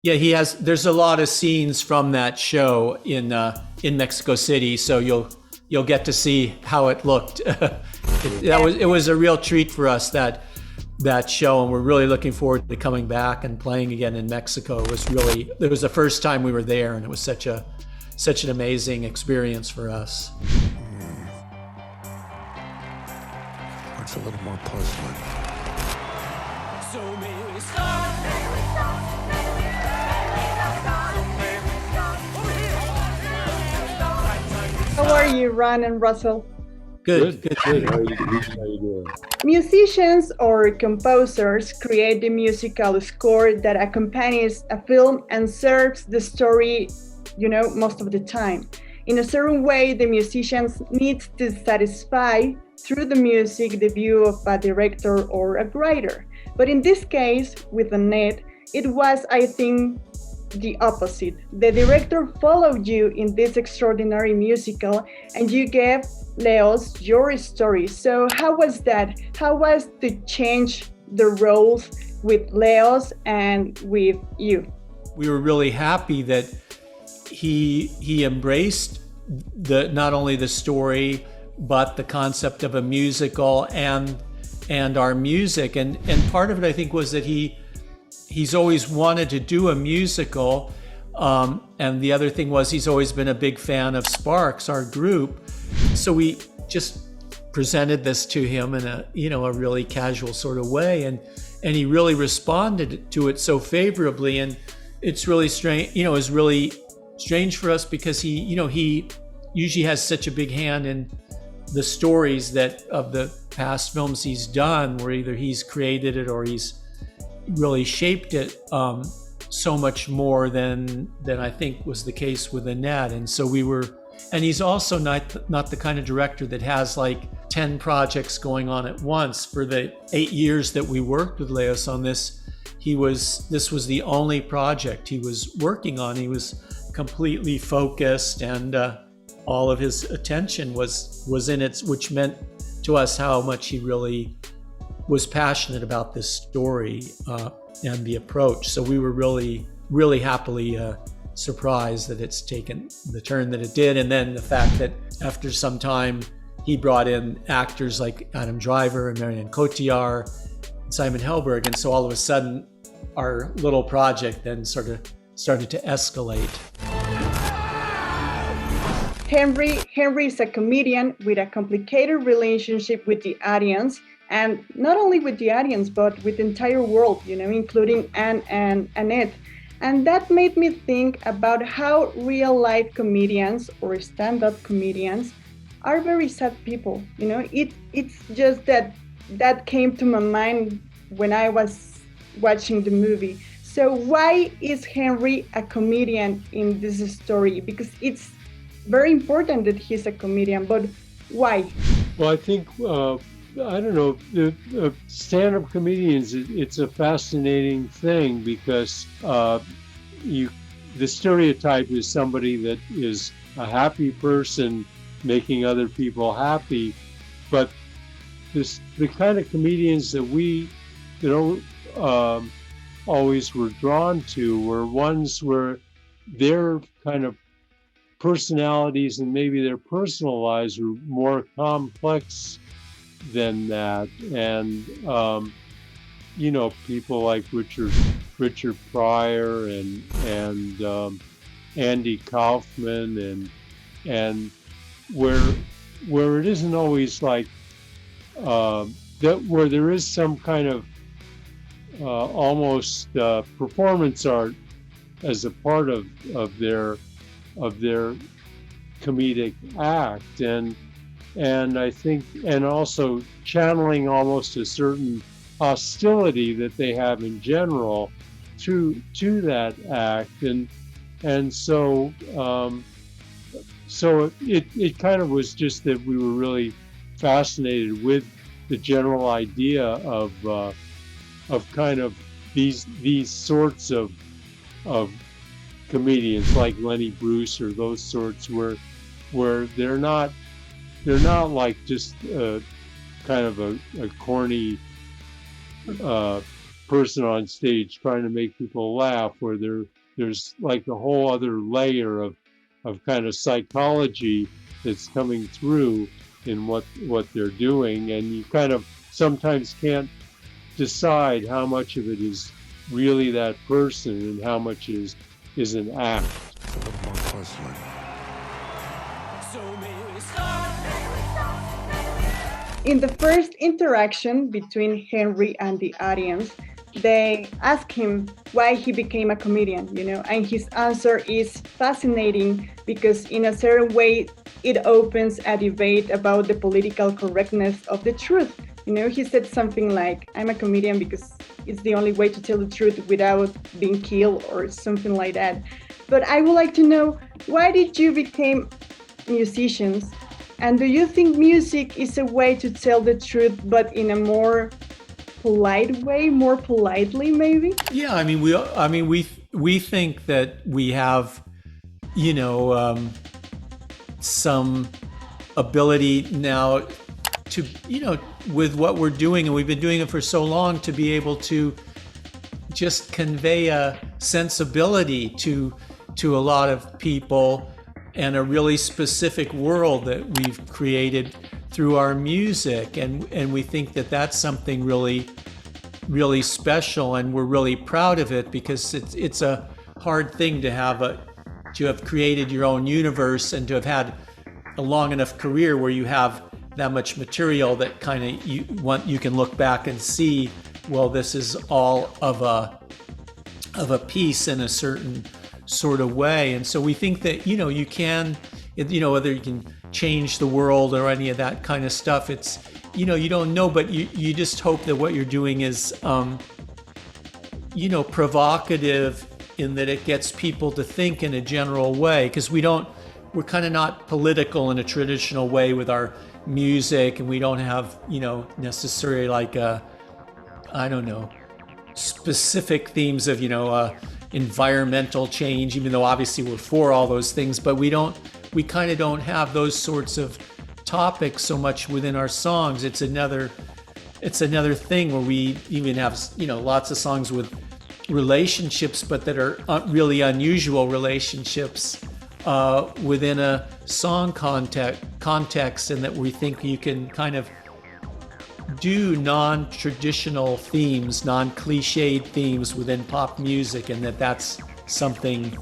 Yeah, he has. There's a lot of scenes from that show in Mexico City, so you'll get to see how it looked. It was a real treat for us, that show, and we're really looking forward to coming back and playing again in Mexico. It was the first time we were there, and it was such an amazing experience for us. It's a little more puzzling. So may we start. How are you, Ron and Russell? Good. How you doing? Musicians or composers create the musical score that accompanies a film and serves the story, most of the time. In a certain way, the musicians need to satisfy through the music the view of a director or a writer. But in this case, with Annette, it was, I think, the opposite. The director followed you in this extraordinary musical, and you gave Léos your story. So how was that? How was to change the roles with Léos and with you? We were really happy that he embraced not only the story, but the concept of a musical and our music. And part of it, I think, was that he's always wanted to do a musical. And the other thing was he's always been a big fan of Sparks, our group. So we just presented this to him in a really casual sort of way. And he really responded to it so favorably. And it's really strange, it was really strange for us because he usually has such a big hand in the stories of the past films he's done, where either he's created it or he's really shaped it so much more than I think was the case with Annette. And so and he's also not the kind of director that has like 10 projects going on at once. For the 8 years that we worked with Léos on this, this was the only project he was working on. He was completely focused, and all of his attention was in it, which meant to us how much he really was passionate about this story and the approach. So we were really, really happily surprised that it's taken the turn that it did. And then the fact that after some time, he brought in actors like Adam Driver and Marion Cotillard, and Simon Helberg. And so all of a sudden, our little project then sort of started to escalate. Henry is a comedian with a complicated relationship with the audience, and not only with the audience, but with the entire world, including Anne and Annette. And that made me think about how real-life comedians or stand-up comedians are very sad people. It's just that came to my mind when I was watching the movie. So why is Henry a comedian in this story? Because it's very important that he's a comedian, but why? Well, I think, I don't know, the stand-up comedians, it's a fascinating thing because the stereotype is somebody that is a happy person making other people happy, but the kind of comedians that we always were drawn to were ones where their kind of personalities and maybe their personal lives were more complex than that. And people like Richard Pryor and Andy Kaufman and where it isn't always like that, where there is some kind of almost performance art as a part of their comedic act, and I think, and also channeling almost a certain hostility that they have in general to that act, and so it kind of was just that we were really fascinated with the general idea of kind of these sorts of comedians like Lenny Bruce or those sorts where they're not like just kind of a corny person on stage trying to make people laugh, where there's like a whole other layer of kind of psychology that's coming through in what they're doing, and you kind of sometimes can't decide how much of it is really that person and how much is an act. It's a little more puzzling. So may we start. In the first interaction between Henry and the audience, they ask him why he became a comedian, and his answer is fascinating because in a certain way, it opens a debate about the political correctness of the truth. He said something like, I'm a comedian because it's the only way to tell the truth without being killed or something like that. But I would like to know, why did you become musicians? And do you think music is a way to tell the truth, but in a more polite way, more politely maybe? Yeah, we think that we have, some ability now to, with what we're doing, and we've been doing it for so long, to be able to just convey a sensibility to a lot of people and a really specific world that we've created through our music, and we think that that's something really, really special, and we're really proud of it because it's a hard thing to have created your own universe and to have had a long enough career where you have that much material that kind of you can look back and see, well, this is all of a piece in a certain sort of way. And so we think that you can, whether you can change the world or any of that kind of stuff, it's you don't know, but you just hope that what you're doing is provocative in that it gets people to think in a general way, because we're kind of not political in a traditional way with our music, and we don't have necessarily like specific themes of environmental change, even though obviously we're for all those things, but we kind of don't have those sorts of topics so much within our songs. It's another thing where we even have lots of songs with relationships, but that are really unusual relationships within a song context, and that we think you can kind of do non-traditional themes, non-cliched themes within pop music, and that's something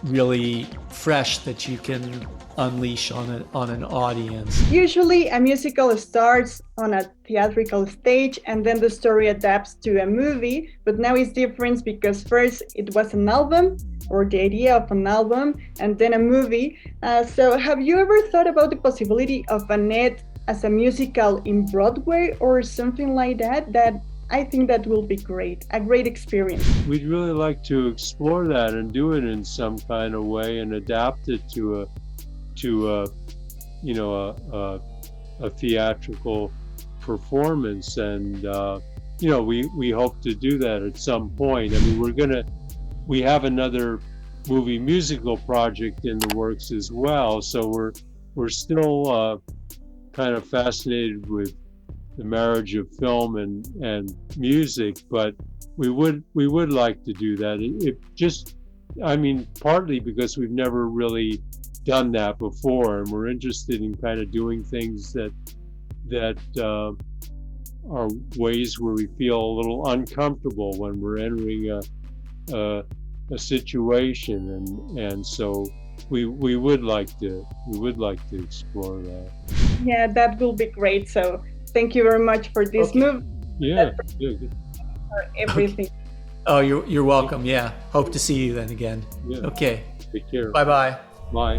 really fresh that you can unleash on an audience. Usually a musical starts on a theatrical stage and then the story adapts to a movie, but now it's different because first it was an album or the idea of an album and then a movie. So have you ever thought about the possibility of Annette as a musical in Broadway or something like that? That I think that will be great, a great experience. We'd really like to explore that and do it in some kind of way and adapt it to a theatrical performance, and we hope to do that at some point. I mean, we have another movie musical project in the works as well, so we're still kind of fascinated with the marriage of film and music, but we would like to do that. Partly because we've never really done that before, and we're interested in kind of doing things that are ways where we feel a little uncomfortable when we're entering a situation, and so we would like to explore that. Yeah, that will be great. So thank you very much for this move. Yeah. For everything. Okay. Oh, you're welcome. Yeah. Hope to see you then again. Yeah. Okay. Take care. Bye-bye. Bye.